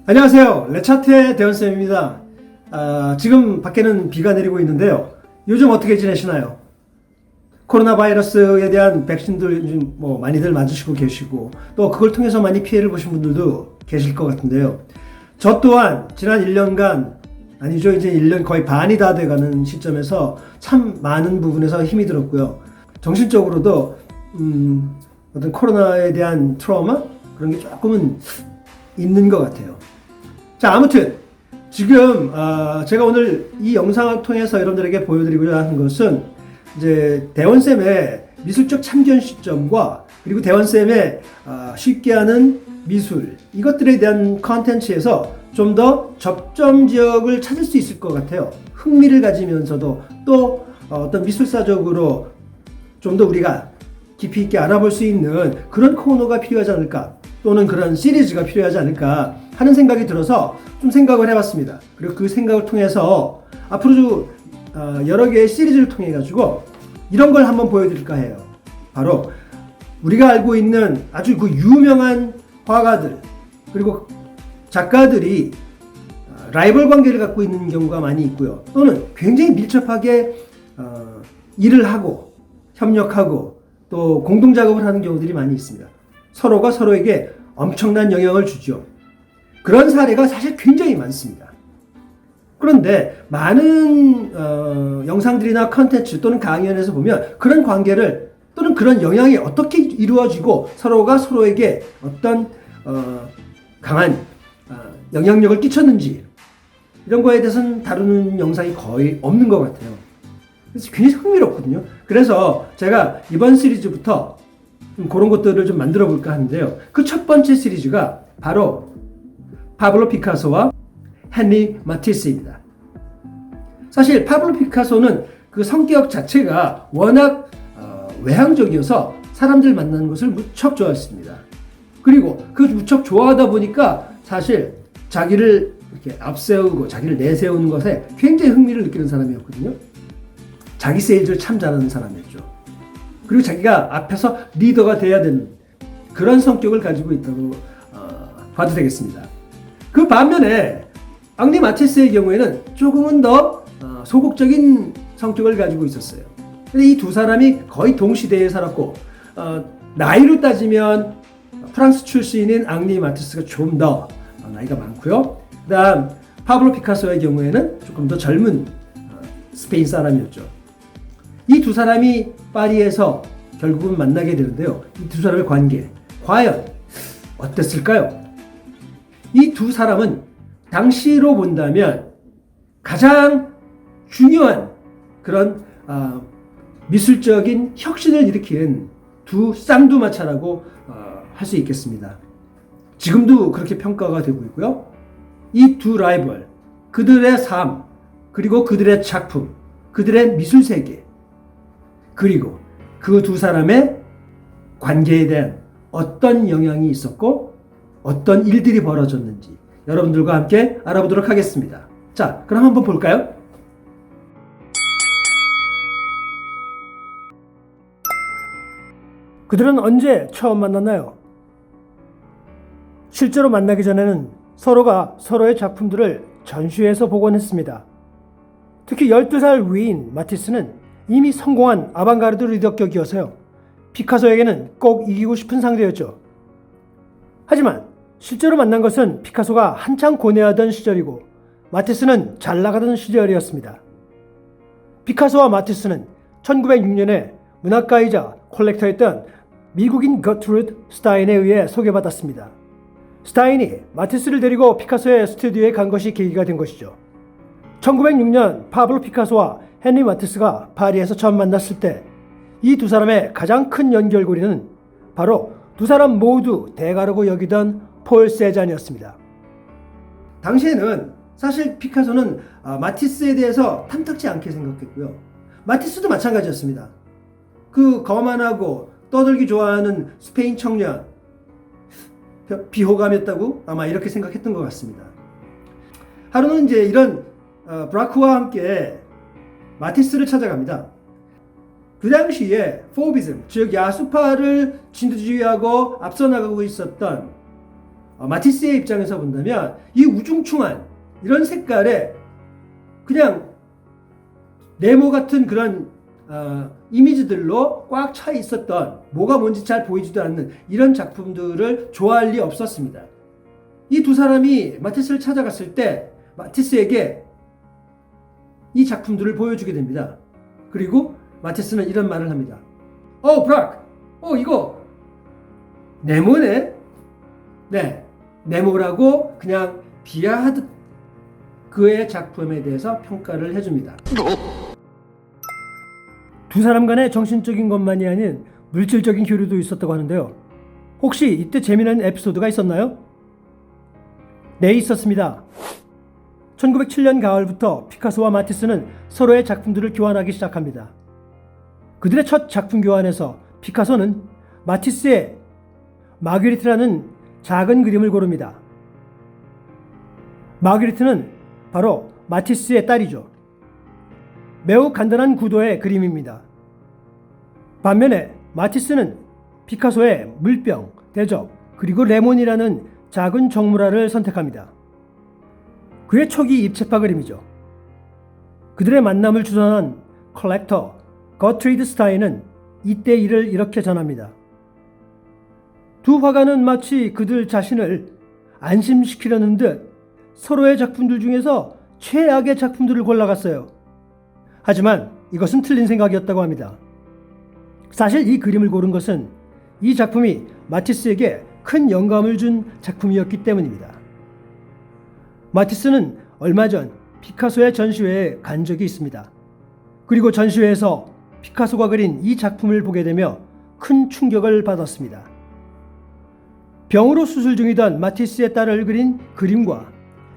안녕하세요. 레차트의 대원쌤입니다. 지금 밖에는 비가 내리고 있는데요. 요즘 어떻게 지내시나요? 코로나 바이러스에 대한 백신들 요즘 많이들 맞으시고 계시고 또 그걸 통해서 많이 피해를 보신 분들도 계실 것 같은데요. 저 또한 지난 1년간 아니죠, 이제 1년 거의 반이 다 돼가는 시점에서 참 많은 부분에서 힘이 들었고요. 정신적으로도 어떤 코로나에 대한 트라우마 그런 게 조금은 있는 것 같아요. 자, 아무튼 지금 제가 오늘 이 영상을 통해서 여러분들에게 보여드리고자 하는 것은 이제 대원쌤의 미술적 참견 시점과 그리고 대원쌤의 쉽게 하는 미술 이것들에 대한 컨텐츠에서 좀 더 접점 지역을 찾을 수 있을 것 같아요. 흥미를 가지면서도 또 어떤 미술사적으로 좀 더 우리가 깊이 있게 알아볼 수 있는 그런 코너가 필요하지 않을까, 또는 그런 시리즈가 필요하지 않을까 하는 생각이 들어서 좀 생각을 해봤습니다. 그리고 그 생각을 통해서 앞으로 여러 개의 시리즈를 통해 가지고 이런 걸 한번 보여드릴까 해요. 바로 우리가 알고 있는 아주 그 유명한 화가들 그리고 작가들이 라이벌 관계를 갖고 있는 경우가 많이 있고요. 또는 굉장히 밀접하게 일을 하고 협력하고 또 공동작업을 하는 경우들이 많이 있습니다. 서로가 서로에게 엄청난 영향을 주죠. 그런 사례가 사실 굉장히 많습니다. 그런데 많은 영상들이나 컨텐츠 또는 강연에서 보면 그런 관계를 또는 그런 영향이 어떻게 이루어지고 서로가 서로에게 어떤 강한 영향력을 끼쳤는지 이런 거에 대해서는 다루는 영상이 거의 없는 것 같아요. 그래서 굉장히 흥미롭거든요. 그래서 제가 이번 시리즈부터 그런 것들을 좀 만들어 볼까 하는데요. 그 첫 번째 시리즈가 바로 파블로 피카소와 헨리 마티스입니다. 사실 파블로 피카소는 그 성격 자체가 워낙 외향적이어서 사람들 만나는 것을 무척 좋아했습니다. 그리고 그 무척 좋아하다 보니까 사실 자기를 이렇게 앞세우고 자기를 내세우는 것에 굉장히 흥미를 느끼는 사람이었거든요. 자기 세일즈를 참 잘하는 사람이었죠. 그리고 자기가 앞에서 리더가 돼야 되는 그런 성격을 가지고 있다고 봐도 되겠습니다. 그 반면에 앙리 마티스의 경우에는 조금은 더 소극적인 성격을 가지고 있었어요. 근데 이 두 사람이 거의 동시대에 살았고 나이로 따지면 프랑스 출신인 앙리 마티스가 좀 더 나이가 많고요. 그 다음 파블로 피카소의 경우에는 조금 더 젊은 스페인 사람이었죠. 이 두 사람이 파리에서 결국은 만나게 되는데요. 이 두 사람의 관계 과연 어땠을까요? 이 두 사람은 당시로 본다면 가장 중요한 그런 미술적인 혁신을 일으킨 두 쌍두마차라고 할 수 있겠습니다. 지금도 그렇게 평가가 되고 있고요. 이 두 라이벌, 그들의 삶, 그리고 그들의 작품, 그들의 미술 세계, 그리고 그 두 사람의 관계에 대한 어떤 영향이 있었고 어떤 일들이 벌어졌는지 여러분들과 함께 알아보도록 하겠습니다. 자, 그럼 한번 볼까요? 그들은 언제 처음 만났나요? 실제로 만나기 전에는 서로가 서로의 작품들을 전시회에서 복원했습니다. 특히 12살 위인 마티스는 이미 성공한 아방가르드 리더격이어서요. 피카소에게는 꼭 이기고 싶은 상대였죠. 하지만 실제로 만난 것은 피카소가 한창 고뇌하던 시절이고 마티스는 잘 나가던 시절이었습니다. 피카소와 마티스는 1906년에 문학가이자 콜렉터였던 미국인 거트루드 스타인에 의해 소개받았습니다. 스타인이 마티스를 데리고 피카소의 스튜디오에 간 것이 계기가 된 것이죠. 1906년 파블로 피카소와 헨리 마티스가 파리에서 처음 만났을 때 이 두 사람의 가장 큰 연결고리는 바로 두 사람 모두 대가라고 여기던 폴 세잔이었습니다. 당시에는 사실 피카소는 마티스에 대해서 탐탁지 않게 생각했고요. 마티스도 마찬가지였습니다. 그 거만하고 떠들기 좋아하는 스페인 청년, 비호감이었다고 아마 이렇게 생각했던 것 같습니다. 하루는 이제 이런 브라크와 함께 마티스를 찾아갑니다. 그 당시에 포비즘, 즉 야수파를 진두지휘하고 앞서 나가고 있었던 마티스의 입장에서 본다면 이 우중충한 이런 색깔에 그냥 네모 같은 그런 이미지들로 꽉 차 있었던, 뭐가 뭔지 잘 보이지도 않는 이런 작품들을 좋아할 리 없었습니다. 이 두 사람이 마티스를 찾아갔을 때 마티스에게 이 작품들을 보여주게 됩니다. 그리고 마티스는 이런 말을 합니다. 브락! 이거 네모네? 네, 네모라고 그냥 비하하듯 그의 작품에 대해서 평가를 해줍니다. 두 사람 간의 정신적인 것만이 아닌 물질적인 교류도 있었다고 하는데요. 혹시 이때 재미난 에피소드가 있었나요? 네, 있었습니다. 1907년 가을부터 피카소와 마티스는 서로의 작품들을 교환하기 시작합니다. 그들의 첫 작품 교환에서 피카소는 마티스의 마귀리트라는 작은 그림을 고릅니다. 마귀리트는 바로 마티스의 딸이죠. 매우 간단한 구도의 그림입니다. 반면에 마티스는 피카소의 물병, 대접, 그리고 레몬이라는 작은 정물화를 선택합니다. 그의 초기 입체파 그림이죠. 그들의 만남을 주선한 컬렉터 거트리드 스타인은 이때 일을 이렇게 전합니다. 두 화가는 마치 그들 자신을 안심시키려는 듯 서로의 작품들 중에서 최악의 작품들을 골라갔어요. 하지만 이것은 틀린 생각이었다고 합니다. 사실 이 그림을 고른 것은 이 작품이 마티스에게 큰 영감을 준 작품이었기 때문입니다. 마티스는 얼마 전 피카소의 전시회에 간 적이 있습니다. 그리고 전시회에서 피카소가 그린 이 작품을 보게 되며 큰 충격을 받았습니다. 병으로 수술 중이던 마티스의 딸을 그린 그림과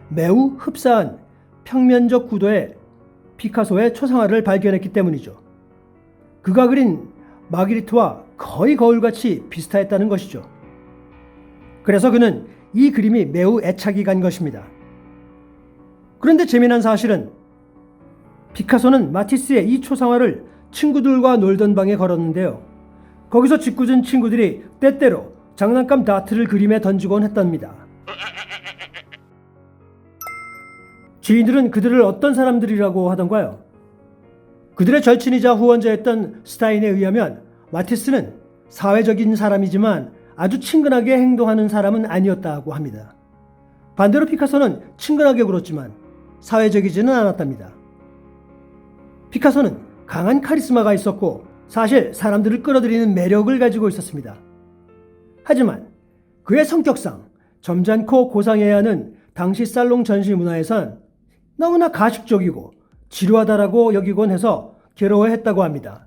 매우 흡사한 평면적 구도의 피카소의 초상화를 발견했기 때문이죠. 그가 그린 마기리트와 거의 거울같이 비슷했다는 것이죠. 그래서 그는 이 그림이 매우 애착이 간 것입니다. 그런데 재미난 사실은 피카소는 마티스의 이 초상화를 친구들과 놀던 방에 걸었는데요. 거기서 짓궂은 친구들이 때때로 장난감 다트를 그림에 던지곤 했답니다. 지인들은 그들을 어떤 사람들이라고 하던가요? 그들의 절친이자 후원자였던 스타인에 의하면 마티스는 사회적인 사람이지만 아주 친근하게 행동하는 사람은 아니었다고 합니다. 반대로 피카소는 친근하게 굴었지만 사회적이지는 않았답니다. 피카소는 강한 카리스마가 있었고 사실 사람들을 끌어들이는 매력을 가지고 있었습니다. 하지만 그의 성격상 점잖고 고상해야 하는 당시 살롱 전시 문화에선 너무나 가식적이고 지루하다라고 여기곤 해서 괴로워했다고 합니다.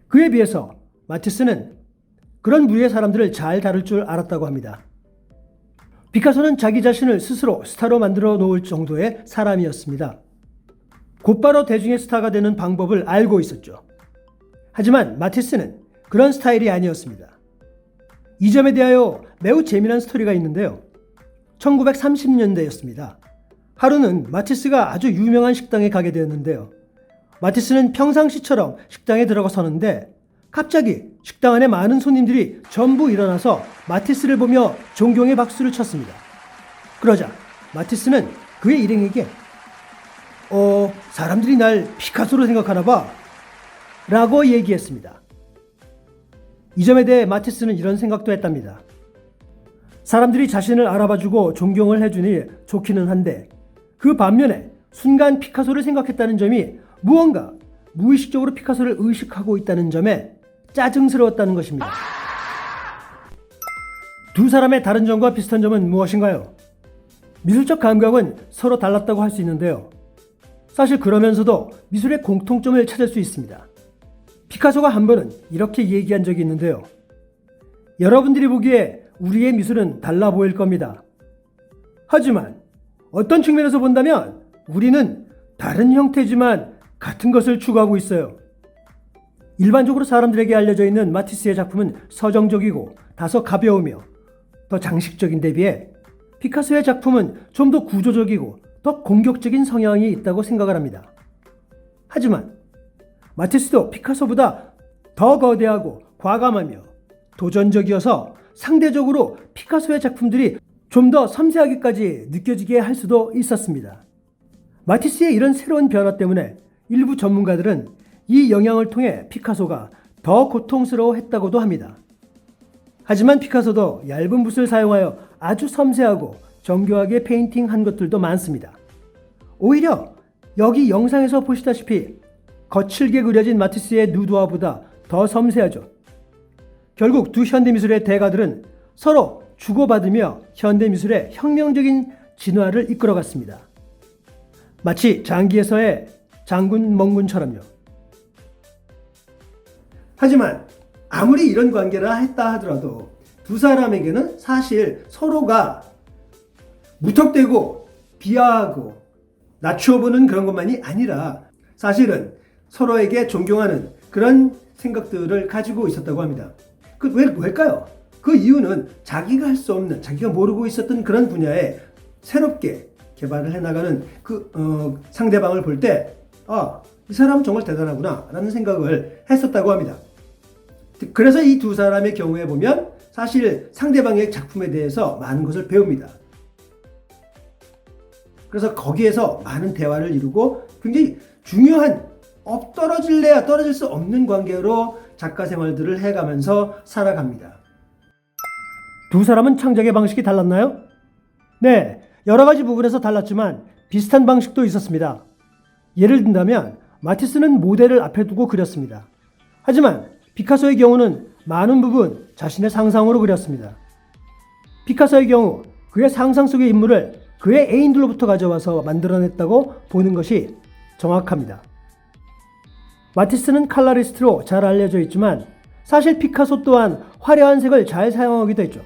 그에 비해서 마티스는 그런 무리의 사람들을 잘 다룰 줄 알았다고 합니다. 피카소는 자기 자신을 스스로 스타로 만들어 놓을 정도의 사람이었습니다. 곧바로 대중의 스타가 되는 방법을 알고 있었죠. 하지만 마티스는 그런 스타일이 아니었습니다. 이 점에 대하여 매우 재미난 스토리가 있는데요. 1930년대였습니다. 하루는 마티스가 아주 유명한 식당에 가게 되었는데요. 마티스는 평상시처럼 식당에 들어서는데 갑자기 식당 안에 많은 손님들이 전부 일어나서 마티스를 보며 존경의 박수를 쳤습니다. 그러자 마티스는 그의 일행에게 사람들이 날 피카소로 생각하나 봐 라고 얘기했습니다. 이 점에 대해 마티스는 이런 생각도 했답니다. 사람들이 자신을 알아봐주고 존경을 해주니 좋기는 한데 그 반면에 순간 피카소를 생각했다는 점이 무언가 무의식적으로 피카소를 의식하고 있다는 점에 짜증스러웠다는 것입니다. 두 사람의 다른 점과 비슷한 점은 무엇인가요? 미술적 감각은 서로 달랐다고 할 수 있는데요. 사실 그러면서도 미술의 공통점을 찾을 수 있습니다. 피카소가 한 번은 이렇게 얘기한 적이 있는데요. 여러분들이 보기에 우리의 미술은 달라 보일 겁니다. 하지만 어떤 측면에서 본다면 우리는 다른 형태지만 같은 것을 추구하고 있어요. 일반적으로 사람들에게 알려져 있는 마티스의 작품은 서정적이고 다소 가벼우며 더 장식적인 데 비해 피카소의 작품은 좀 더 구조적이고 더 공격적인 성향이 있다고 생각을 합니다. 하지만 마티스도 피카소보다 더 거대하고 과감하며 도전적이어서 상대적으로 피카소의 작품들이 좀 더 섬세하게까지 느껴지게 할 수도 있었습니다. 마티스의 이런 새로운 변화 때문에 일부 전문가들은 이 영향을 통해 피카소가 더 고통스러워했다고도 합니다. 하지만 피카소도 얇은 붓을 사용하여 아주 섬세하고 정교하게 페인팅한 것들도 많습니다. 오히려 여기 영상에서 보시다시피 거칠게 그려진 마티스의 누드화보다 더 섬세하죠. 결국 두 현대미술의 대가들은 서로 주고받으며 현대미술의 혁명적인 진화를 이끌어갔습니다. 마치 장기에서의 장군 멍군처럼요. 하지만 아무리 이런 관계라 했다 하더라도 두 사람에게는 사실 서로가 무턱대고 비하하고 낮추어보는 그런 것만이 아니라 사실은 서로에게 존경하는 그런 생각들을 가지고 있었다고 합니다. 왜일까요? 그 이유는 자기가 할 수 없는, 자기가 모르고 있었던 그런 분야에 새롭게 개발을 해나가는 상대방을 볼 때, 이 사람은 정말 대단하구나 라는 생각을 했었다고 합니다. 그래서 이 두 사람의 경우에 보면 사실 상대방의 작품에 대해서 많은 것을 배웁니다. 그래서 거기에서 많은 대화를 이루고 굉장히 중요한 떨어질래야 떨어질 수 없는 관계로 작가 생활들을 해가면서 살아갑니다. 두 사람은 창작의 방식이 달랐나요? 네, 여러 가지 부분에서 달랐지만 비슷한 방식도 있었습니다. 예를 든다면 마티스는 모델을 앞에 두고 그렸습니다. 하지만 피카소의 경우는 많은 부분 자신의 상상으로 그렸습니다. 피카소의 경우 그의 상상 속의 인물을 그의 애인들로부터 가져와서 만들어냈다고 보는 것이 정확합니다. 마티스는 칼라리스트로 잘 알려져 있지만 사실 피카소 또한 화려한 색을 잘 사용하기도 했죠.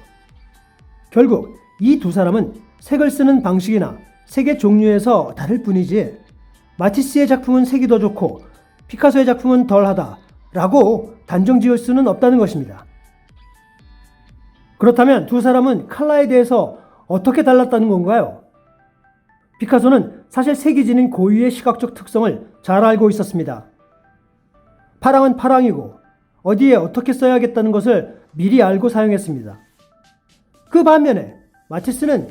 결국 이 두 사람은 색을 쓰는 방식이나 색의 종류에서 다를 뿐이지 마티스의 작품은 색이 더 좋고 피카소의 작품은 덜하다 라고 단정 지을 수는 없다는 것입니다. 그렇다면 두 사람은 컬러에 대해서 어떻게 달랐다는 건가요? 피카소는 사실 색이 지닌 고유의 시각적 특성을 잘 알고 있었습니다. 파랑은 파랑이고 어디에 어떻게 써야겠다는 것을 미리 알고 사용했습니다. 그 반면에 마티스는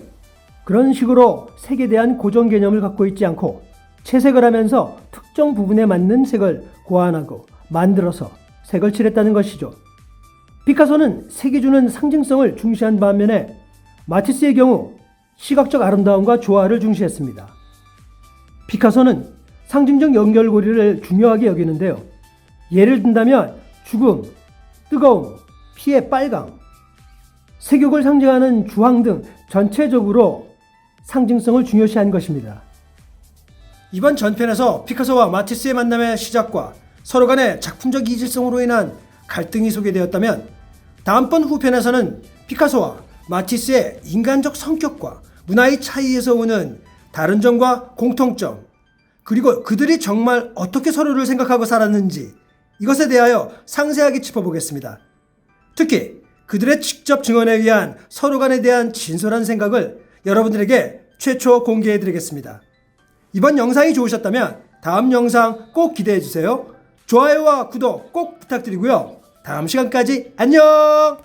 그런 식으로 색에 대한 고정 개념을 갖고 있지 않고 채색을 하면서 특정 부분에 맞는 색을 고안하고 만들어서 색을 칠했다는 것이죠. 피카소는 색이 주는 상징성을 중시한 반면에 마티스의 경우 시각적 아름다움과 조화를 중시했습니다. 피카소는 상징적 연결고리를 중요하게 여기는데요. 예를 든다면 죽음, 뜨거움, 피의 빨강, 색욕을 상징하는 주황 등 전체적으로 상징성을 중요시한 것입니다. 이번 전편에서 피카소와 마티스의 만남의 시작과 서로 간의 작품적 이질성으로 인한 갈등이 소개되었다면 다음번 후편에서는 피카소와 마티스의 인간적 성격과 문화의 차이에서 오는 다른 점과 공통점, 그리고 그들이 정말 어떻게 서로를 생각하고 살았는지 이것에 대하여 상세하게 짚어보겠습니다. 특히 그들의 직접 증언에 의한 서로 간에 대한 진솔한 생각을 여러분들에게 최초 공개해드리겠습니다. 이번 영상이 좋으셨다면 다음 영상 꼭 기대해주세요. 좋아요와 구독 꼭 부탁드리고요. 다음 시간까지 안녕!